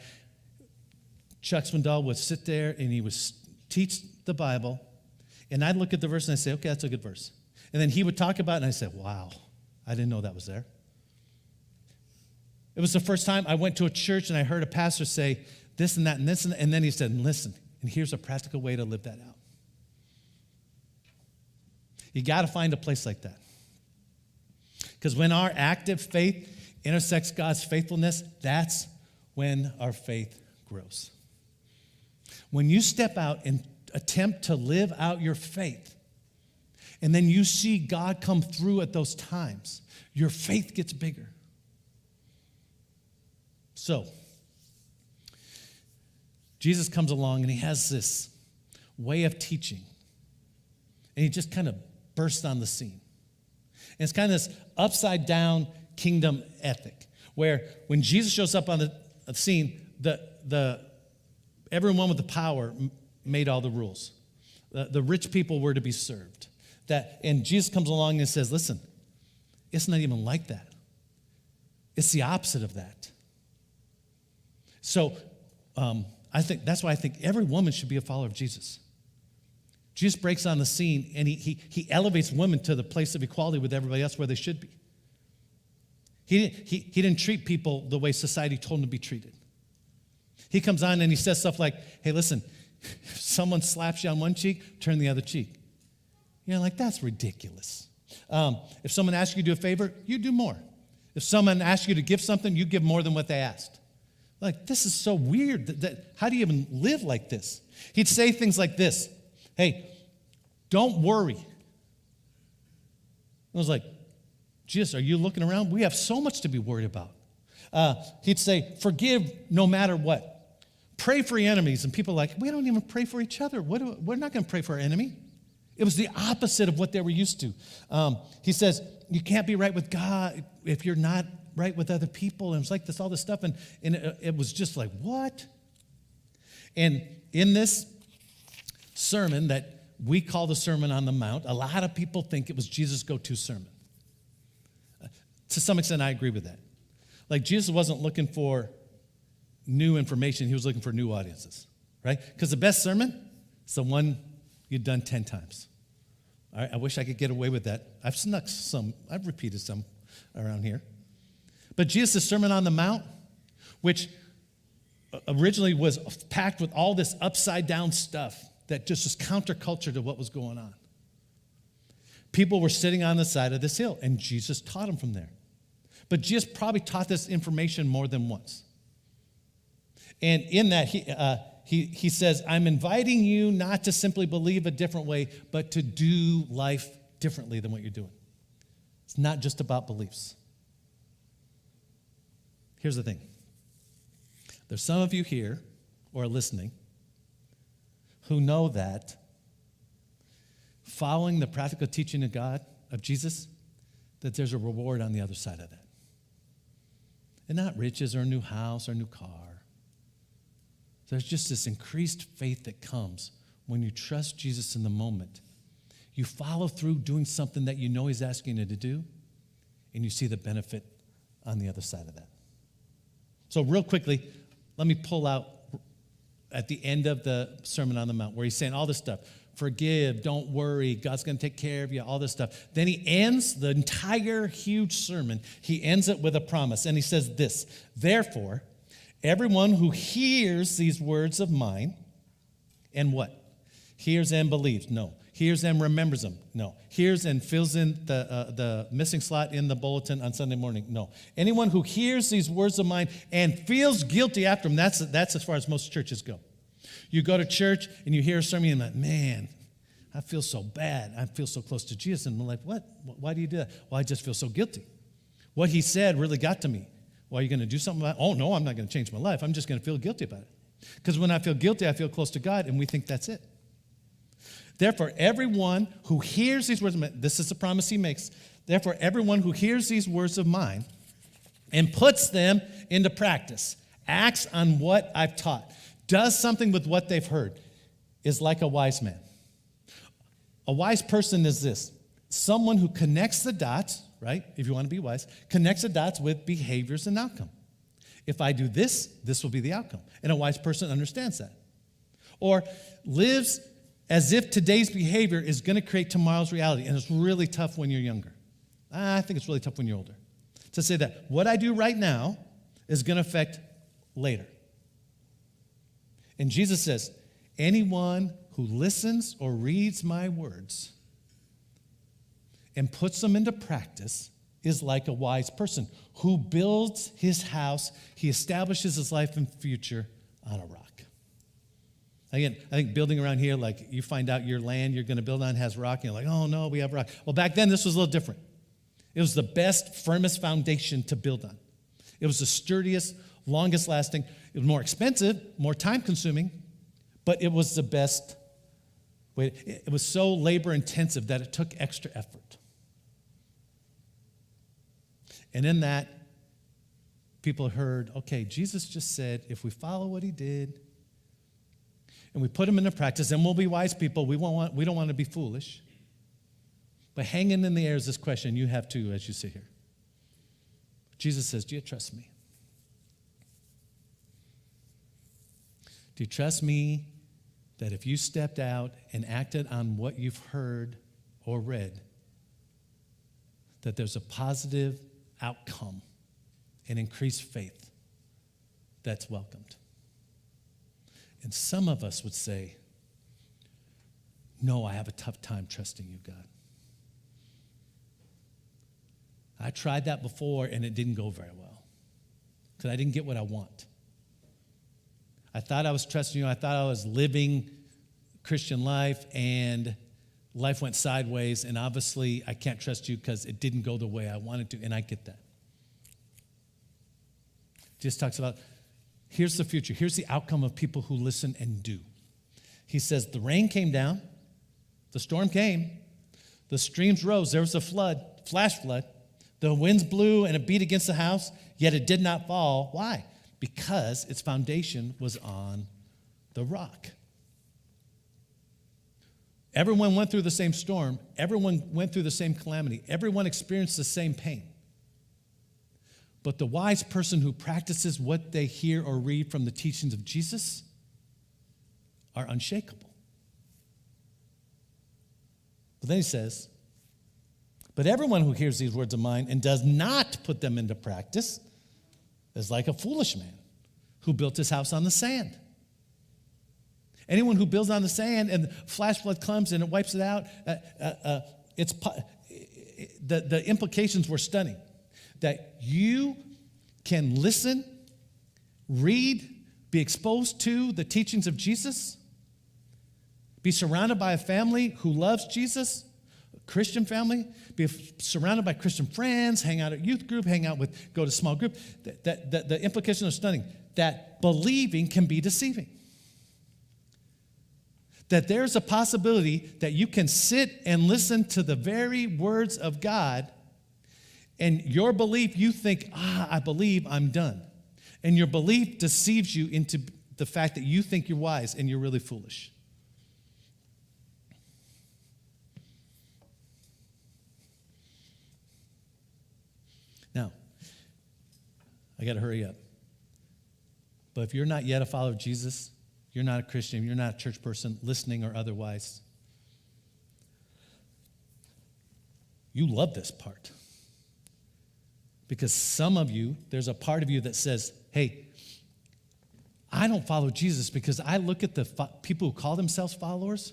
Chuck Swindoll would sit there and he would teach the Bible, and I'd look at the verse and I'd say, okay, that's a good verse. And then he would talk about it, and I said, wow, I didn't know that was there. It was the first time I went to a church and I heard a pastor say this and that and this, and then he said, listen, and here's a practical way to live that out. You got to find a place like that. Because when our active faith intersects God's faithfulness, that's when our faith grows. When you step out and attempt to live out your faith, and then you see God come through at those times, your faith gets bigger. So, Jesus comes along and he has this way of teaching. And he just kind of bursts on the scene. And it's kind of this upside down kingdom ethic where when Jesus shows up on the scene, everyone with the power made all the rules. The rich people were to be served. And Jesus comes along and says, listen, it's not even like that. It's the opposite of that. So I think that's why I think every woman should be a follower of Jesus. Jesus breaks on the scene and he elevates women to the place of equality with everybody else where they should be. He didn't treat people the way society told them to be treated. He comes on and he says stuff like, hey, listen, if someone slaps you on one cheek, turn the other cheek. You're like, that's ridiculous. If someone asks you to do a favor, you do more. If someone asks you to give something, you give more than what they asked. Like, this is so weird. How do you even live like this? He'd say things like this. Hey, don't worry. I was like, Jesus, are you looking around? We have so much to be worried about. He'd say, forgive no matter what. Pray for your enemies. And people are like, we don't even pray for each other. We're not going to pray for our enemy. It was the opposite of what they were used to. He says, you can't be right with God if you're not right with other people. And it's like this, all this stuff. And it was just like, what? And in this sermon that we call the Sermon on the Mount, a lot of people think it was Jesus' go-to sermon. To some extent, I agree with that. Like, Jesus wasn't looking for new information. He was looking for new audiences, right? Because the best sermon is the one you've done 10 times. All right, I wish I could get away with that. I've snuck some. I've repeated some around here. But Jesus' Sermon on the Mount, which originally was packed with all this upside-down stuff that just was counterculture to what was going on. People were sitting on the side of this hill, and Jesus taught them from there. But Jesus probably taught this information more than once. And in that, he says, I'm inviting you not to simply believe a different way, but to do life differently than what you're doing. It's not just about beliefs. Here's the thing. There's some of you here or listening who know that following the practical teaching of God, of Jesus, that there's a reward on the other side of that. And not riches or a new house or a new car. There's just this increased faith that comes when you trust Jesus in the moment. You follow through doing something that you know he's asking you to do, and you see the benefit on the other side of that. So real quickly, let me pull out at the end of the Sermon on the Mount where he's saying all this stuff. Forgive, don't worry, God's going to take care of you, all this stuff. Then he ends the entire huge sermon. He ends it with a promise, and he says this, therefore, everyone who hears these words of mine and what? Hears and believes? No. Hears and remembers them? No. Hears and fills in the missing slot in the bulletin on Sunday morning? No. Anyone who hears these words of mine and feels guilty after them, that's as far as most churches go. You go to church and you hear a sermon and you're like, man, I feel so bad. I feel so close to Jesus. And I'm like, what? Why do you do that? Well, I just feel so guilty. What he said really got to me. Well, are you going to do something about it? Oh, no, I'm not going to change my life. I'm just going to feel guilty about it. Because when I feel guilty, I feel close to God, and we think that's it. Therefore, everyone who hears these words of mine, this is the promise he makes. Therefore, everyone who hears these words of mine and puts them into practice, acts on what I've taught, does something with what they've heard, is like a wise man. A wise person is this, someone who connects the dots, right? If you want to be wise, connects the dots with behaviors and outcome. If I do this, this will be the outcome. And a wise person understands that. Or lives as if today's behavior is going to create tomorrow's reality. And it's really tough when you're younger. I think it's really tough when you're older. To say that what I do right now is going to affect later. And Jesus says, anyone who listens or reads my words and puts them into practice is like a wise person who builds his house, he establishes his life and future on a rock. Again, I think building around here, like you find out your land you're going to build on has rock, and you're like, oh no, we have rock. Well, back then this was a little different. It was the best, firmest foundation to build on. It was the sturdiest, longest lasting. It was more expensive, more time consuming, but it was the best way. It was so labor intensive that it took extra effort. And in that, people heard, okay, Jesus just said, if we follow what he did and we put him into practice, then we'll be wise people. We don't want to be foolish. But hanging in the air is this question you have too as you sit here. Jesus says, do you trust me? Do you trust me that if you stepped out and acted on what you've heard or read, that there's a positive outcome and increased faith that's welcomed? And some of us would say, no, I have a tough time trusting you, God. I tried that before and it didn't go very well because I didn't get what I want. I thought I was trusting you. I thought I was living Christian life and life went sideways, and obviously I can't trust you because it didn't go the way I wanted to, and I get that. Jesus talks about, here's the future. Here's the outcome of people who listen and do. He says, the rain came down, the storm came, the streams rose, there was a flood, flash flood. The winds blew and it beat against the house, yet it did not fall. Why? Because its foundation was on the rock. Everyone went through the same storm. Everyone went through the same calamity. Everyone experienced the same pain. But the wise person who practices what they hear or read from the teachings of Jesus are unshakable. But then he says, but everyone who hears these words of mine and does not put them into practice is like a foolish man who built his house on the sand. Anyone who builds on the sand and flash flood comes and it wipes it out, the implications were stunning. That you can listen, read, be exposed to the teachings of Jesus, be surrounded by a family who loves Jesus, a Christian family, be surrounded by Christian friends, hang out at youth group, go to small group. The implications are stunning. That believing can be deceiving. That there's a possibility that you can sit and listen to the very words of God, and your belief, you think, I believe I'm done. And your belief deceives you into the fact that you think you're wise and you're really foolish. Now, I got to hurry up. But if you're not yet a follower of Jesus, you're not a Christian, you're not a church person, listening or otherwise, you love this part. Because some of you, there's a part of you that says, hey, I don't follow Jesus because I look at the people who call themselves followers,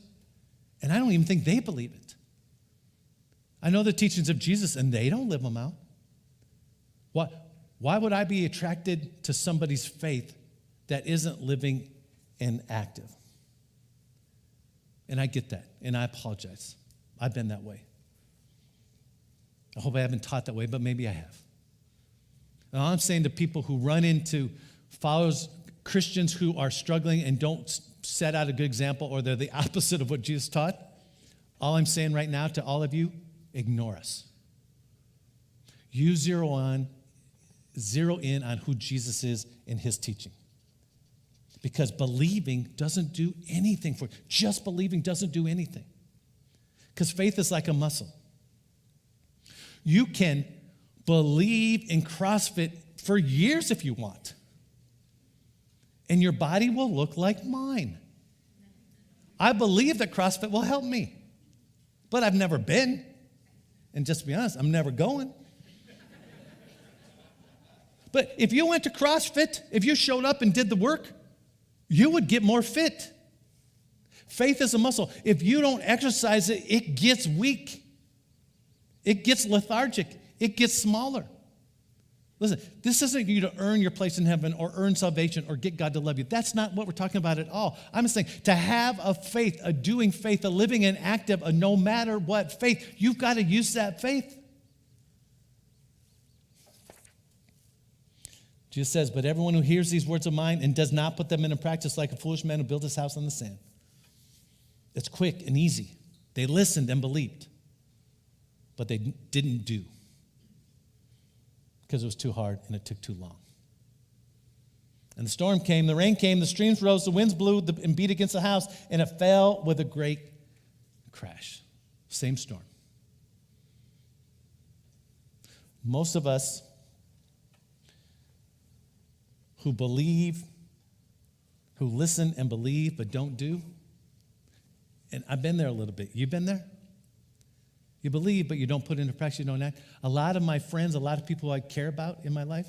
and I don't even think they believe it. I know the teachings of Jesus, and they don't live them out. Why would I be attracted to somebody's faith that isn't living and active? And I get that, and I apologize. I've been that way. I hope I haven't taught that way, but maybe I have. And all I'm saying to people who run into followers, Christians who are struggling and don't set out a good example, or they're the opposite of what Jesus taught, all I'm saying right now to all of you, ignore us. You zero in on who Jesus is in his teaching. Because believing doesn't do anything for you. Just believing doesn't do anything. Because faith is like a muscle. You can believe in CrossFit for years if you want. And your body will look like mine. I believe that CrossFit will help me. But I've never been. And just to be honest, I'm never going. But if you went to CrossFit, if you showed up and did the work, you would get more fit. Faith is a muscle. If you don't exercise it, it gets weak. It gets lethargic. It gets smaller. Listen, this isn't you to earn your place in heaven or earn salvation or get God to love you. That's not what we're talking about at all. I'm saying to have a faith, a doing faith, a living and active, a no matter what faith, you've got to use that faith. Jesus says, but everyone who hears these words of mine and does not put them into practice like a foolish man who built his house on the sand. It's quick and easy. They listened and believed, but they didn't do because it was too hard and it took too long. And the storm came, the rain came, the streams rose, the winds blew and beat against the house, and it fell with a great crash. Same storm. Most of us who believe, who listen and believe but don't do, and I've been there a little bit. You've been there? You believe, but you don't put into practice, you don't act. A lot of my friends, a lot of people I care about in my life,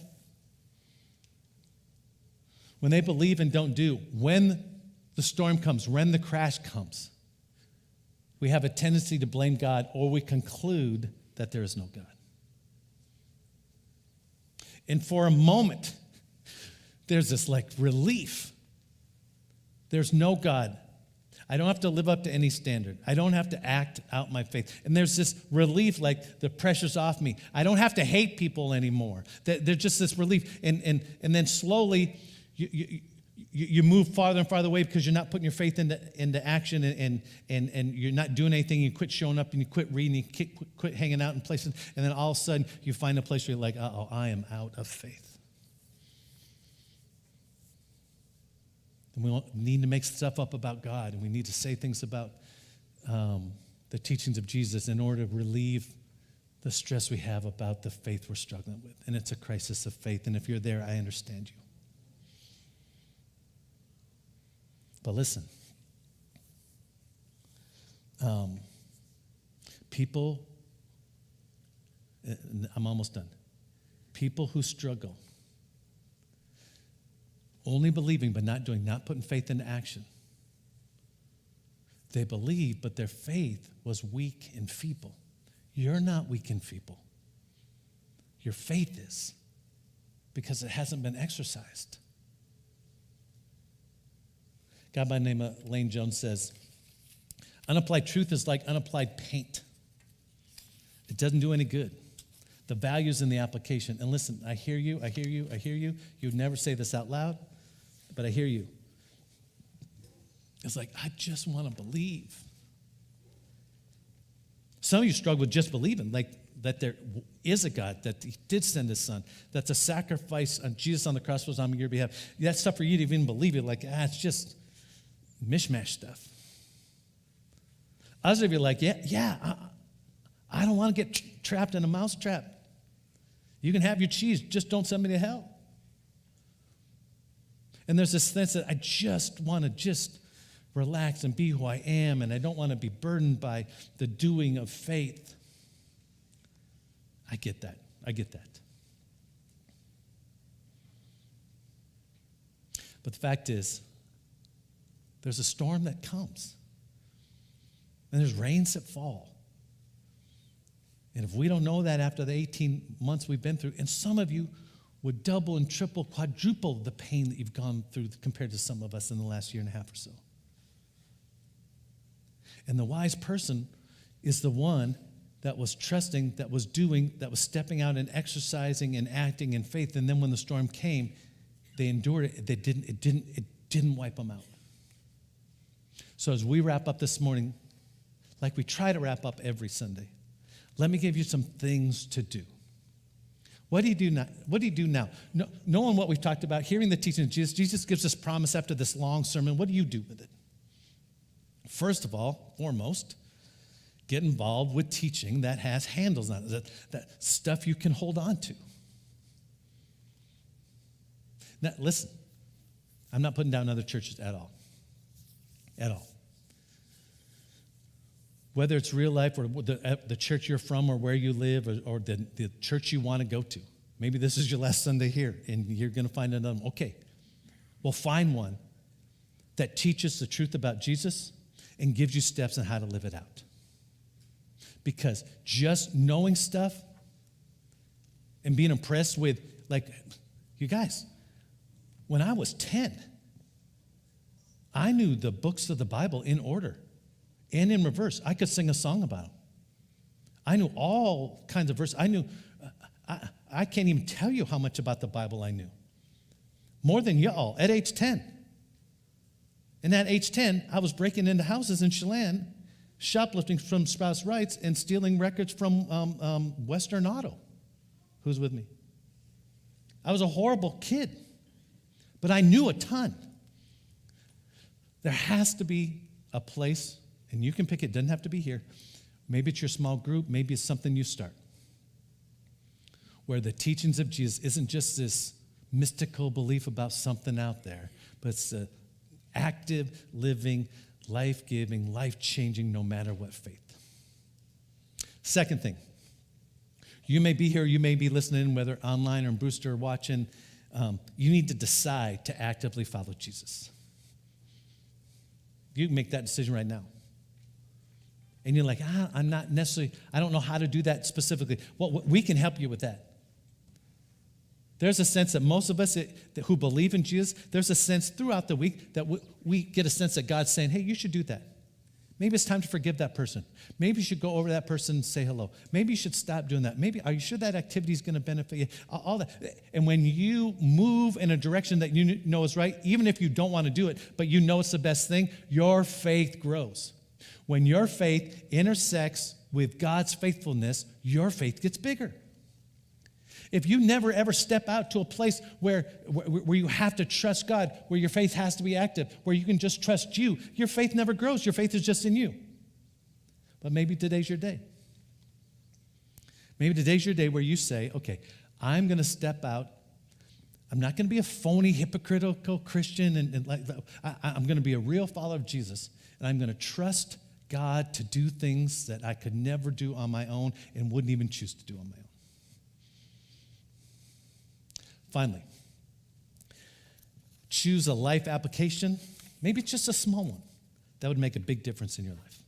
when they believe and don't do, when the storm comes, when the crash comes, we have a tendency to blame God, or we conclude that there is no God. And for a moment, there's this like relief. There's no God. I don't have to live up to any standard. I don't have to act out my faith. And there's this relief, like the pressure's off me. I don't have to hate people anymore. There's just this relief. And then slowly you move farther and farther away because you're not putting your faith into action, and you're not doing anything. You quit showing up and you quit reading, you quit hanging out in places. And then all of a sudden you find a place where you're like, uh-oh, I am out of faith. And we need to make stuff up about God, and we need to say things about the teachings of Jesus in order to relieve the stress we have about the faith we're struggling with. And it's a crisis of faith, and if you're there, I understand you. But listen, people, I'm almost done. People who struggle, only believing but not doing, not putting faith into action. They believe, but their faith was weak and feeble. You're not weak and feeble. Your faith is, because it hasn't been exercised. A guy by the name of Lane Jones says, unapplied truth is like unapplied paint. It doesn't do any good. The value's in the application. And listen, I hear you. You would never say this out loud, but I hear you. It's like, I just want to believe. Some of you struggle with just believing, like that there is a God, that he did send his son, that the sacrifice on Jesus on the cross was on your behalf. That's stuff for you to even believe it, like, it's just mishmash stuff. Others of you are like, I don't want to get trapped in a mouse trap. You can have your cheese, just don't send me to hell. And there's this sense that I just want to just relax and be who I am, and I don't want to be burdened by the doing of faith. I get that. But the fact is, there's a storm that comes, and there's rains that fall. And if we don't know that after the 18 months we've been through, and some of you would double and triple, quadruple the pain that you've gone through compared to some of us in the last year and a half or so. And the wise person is the one that was trusting, that was doing, that was stepping out and exercising and acting in faith. And then when the storm came, they endured it. It didn't wipe them out. So as we wrap up this morning, like we try to wrap up every Sunday, let me give you some things to do. What do you do now? Knowing what we've talked about, hearing the teaching of Jesus, Jesus gives us promise after this long sermon. What do you do with it? First of all, foremost, get involved with teaching that has handles on it, that stuff you can hold on to. Now, listen, I'm not putting down other churches at all. At all. Whether it's real life or the church you're from or where you live or the church you want to go to. Maybe this is your last Sunday here and you're going to find another one. Okay, well, find one that teaches the truth about Jesus and gives you steps on how to live it out. Because just knowing stuff and being impressed with like, you guys, when I was 10, I knew the books of the Bible in order and in reverse. I could sing a song about them. I knew all kinds of verses. I knew, I can't even tell you how much about the Bible I knew. More than y'all at age 10. And at age 10, I was breaking into houses in Chelan, shoplifting from Spouse Rights, and stealing records from Western Auto. Who's with me? I was a horrible kid, but I knew a ton. There has to be a place, and you can pick it, doesn't have to be here. Maybe it's your small group, maybe it's something you start, where the teachings of Jesus isn't just this mystical belief about something out there, but it's an active, living, life-giving, life-changing, no matter what faith. Second thing, you may be here, you may be listening, whether online or in Brewster or watching, you need to decide to actively follow Jesus. You can make that decision right now. And you're like, I'm not necessarily, I don't know how to do that specifically. Well, we can help you with that. There's a sense that most of us who believe in Jesus, there's a sense throughout the week that we get a sense that God's saying, hey, you should do that. Maybe it's time to forgive that person. Maybe you should go over to that person and say hello. Maybe you should stop doing that. Maybe, are you sure that activity is going to benefit you? All that. And when you move in a direction that you know is right, even if you don't want to do it, but you know it's the best thing, your faith grows. When your faith intersects with God's faithfulness, your faith gets bigger. If you never ever step out to a place where you have to trust God, where your faith has to be active, where you can just trust you, your faith never grows. Your faith is just in you. But maybe today's your day. Maybe today's your day where you say, okay, I'm going to step out. I'm not going to be a phony, hypocritical Christian. I'm going to be a real follower of Jesus. And I'm going to trust God to do things that I could never do on my own and wouldn't even choose to do on my own. Finally, choose a life application. Maybe it's just a small one. That would make a big difference in your life.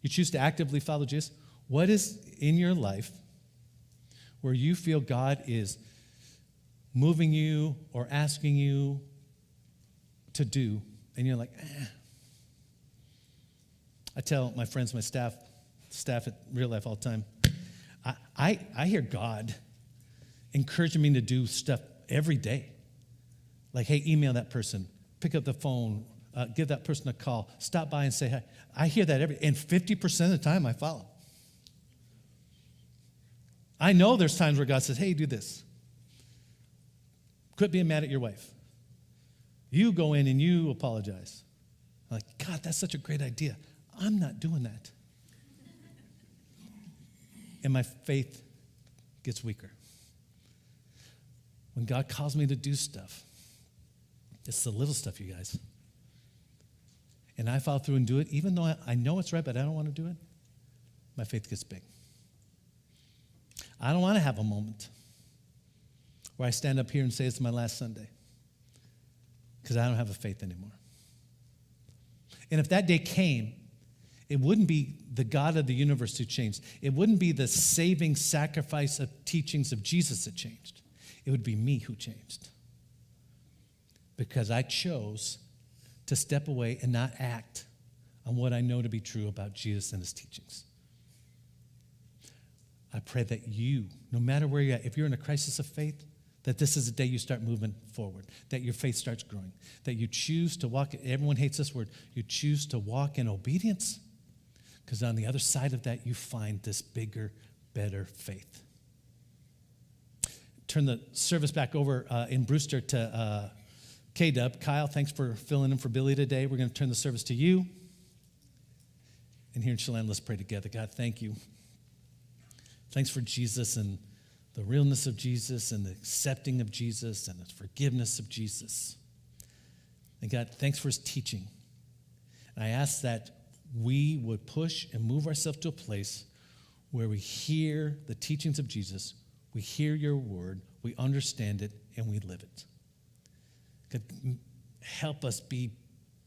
You choose to actively follow Jesus. What is in your life where you feel God is moving you or asking you to do, and you're like, I tell my friends, my staff at Real Life all the time, I hear God encouraging me to do stuff every day. Like, hey, email that person, pick up the phone, give that person a call, stop by and say hi. I hear that and 50% of the time I follow. I know there's times where God says, hey, do this. Quit being mad at your wife. You go in and you apologize. I'm like, God, that's such a great idea. I'm not doing that. And my faith gets weaker. When God calls me to do stuff, it's the little stuff, you guys. And I follow through and do it, even though I know it's right, but I don't want to do it, my faith gets big. I don't want to have a moment where I stand up here and say it's my last Sunday because I don't have a faith anymore. And if that day came, it wouldn't be the God of the universe who changed. It wouldn't be the saving sacrifice of teachings of Jesus that changed. It would be me who changed. Because I chose to step away and not act on what I know to be true about Jesus and his teachings. I pray that you, no matter where you're at, if you're in a crisis of faith, that this is the day you start moving forward, that your faith starts growing, that you choose to walk, everyone hates this word, you choose to walk in obedience, because on the other side of that, you find this bigger, better faith. Turn the service back over in Brewster to K-Dub. Kyle, thanks for filling in for Billy today. We're going to turn the service to you. And here in Chelan, let's pray together. God, thank you. Thanks for Jesus and the realness of Jesus and the accepting of Jesus and the forgiveness of Jesus. And God, thanks for his teaching. And I ask that we would push and move ourselves to a place where we hear the teachings of Jesus, we hear your word, we understand it, and we live it. God, help us be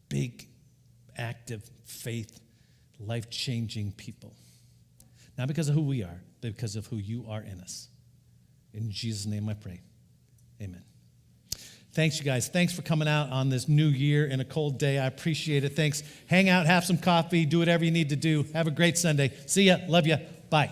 big, active, faith, life-changing people. Not because of who we are, but because of who you are in us. In Jesus' name I pray. Amen. Thanks, you guys. Thanks for coming out on this new year in a cold day. I appreciate it. Thanks. Hang out, have some coffee, do whatever you need to do. Have a great Sunday. See ya. Love ya. Bye.